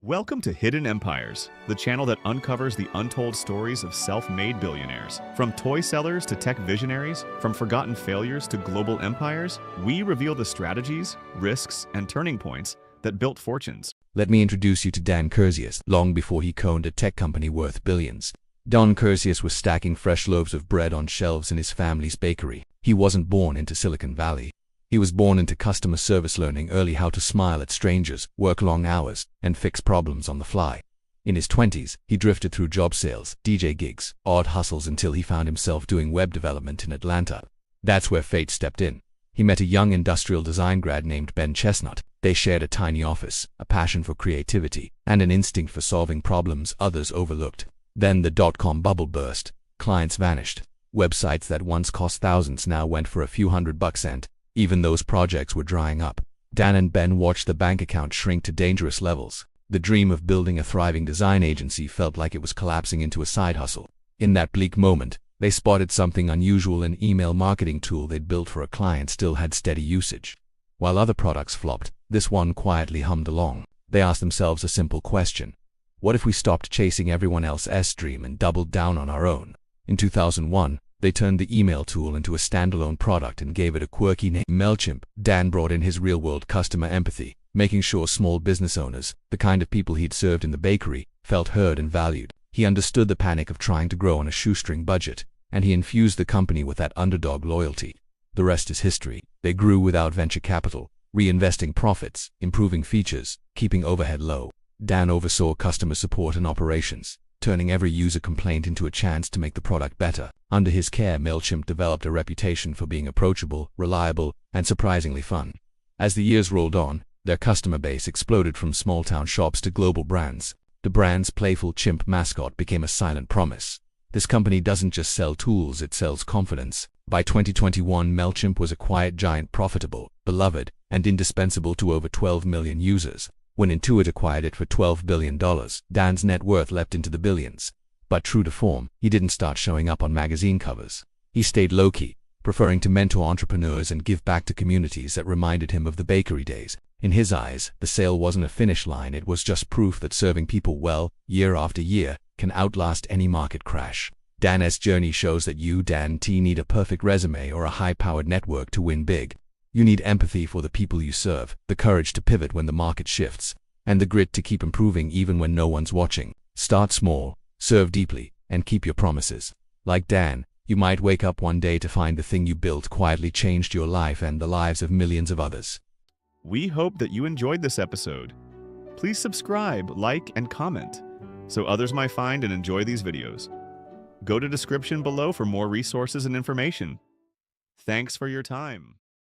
Welcome to Hidden Empires, the channel that uncovers the untold stories of self-made billionaires. From toy sellers to tech visionaries, from forgotten failures to global empires, we reveal the strategies, risks, and turning points that built fortunes. Let me introduce you to Dan Kurzius. Long before he owned a tech company worth billions, Dan Kurzius was stacking fresh loaves of bread on shelves in his family's bakery. He wasn't born into Silicon Valley. He was born into customer service, learning early how to smile at strangers, work long hours, and fix problems on the fly. In his 20s, he drifted through job sales, DJ gigs, odd hustles until he found himself doing web development in Atlanta. That's where fate stepped in. He met a young industrial design grad named Ben Chestnut. They shared a tiny office, a passion for creativity, and an instinct for solving problems others overlooked. Then the dot-com bubble burst. Clients vanished. Websites that once cost thousands now went for a few $100 and even those projects were drying up. Dan and Ben watched the bank account shrink to dangerous levels. The dream of building a thriving design agency felt like it was collapsing into a side hustle. In that bleak moment, they spotted something unusual. An email marketing tool they'd built for a client still had steady usage. While other products flopped, this one quietly hummed along. They asked themselves a simple question. What if we stopped chasing everyone else's dream and doubled down on our own? In 2001, they turned the email tool into a standalone product and gave it a quirky name, Mailchimp. Dan brought in his real-world customer empathy, making sure small business owners, the kind of people he'd served in the bakery, felt heard and valued. He understood the panic of trying to grow on a shoestring budget, and he infused the company with that underdog loyalty. The rest is history. They grew without venture capital, reinvesting profits, improving features, keeping overhead low. Dan oversaw customer support and operations, turning every user complaint into a chance to make the product better. Under his care, Mailchimp developed a reputation for being approachable, reliable, and surprisingly fun. As the years rolled on, their customer base exploded from small-town shops to global brands. The brand's playful chimp mascot became a silent promise. This company doesn't just sell tools, it sells confidence. By 2021, Mailchimp was a quiet giant, profitable, beloved, and indispensable to over 12 million users. When Intuit acquired it for $12 billion, Dan's net worth leapt into the billions. But true to form, he didn't start showing up on magazine covers. He stayed low-key, preferring to mentor entrepreneurs and give back to communities that reminded him of the bakery days. In his eyes, the sale wasn't a finish line, it was just proof that serving people well, year after year, can outlast any market crash. Dan's journey shows that you, Dan T, need a perfect resume or a high-powered network to win big. You need empathy for the people you serve, the courage to pivot when the market shifts, and the grit to keep improving even when no one's watching. Start small, serve deeply, and keep your promises. Like Dan, you might wake up one day to find the thing you built quietly changed your life and the lives of millions of others. We hope that you enjoyed this episode. Please subscribe, like, and comment so others might find and enjoy these videos. Go to description below for more resources and information. Thanks for your time.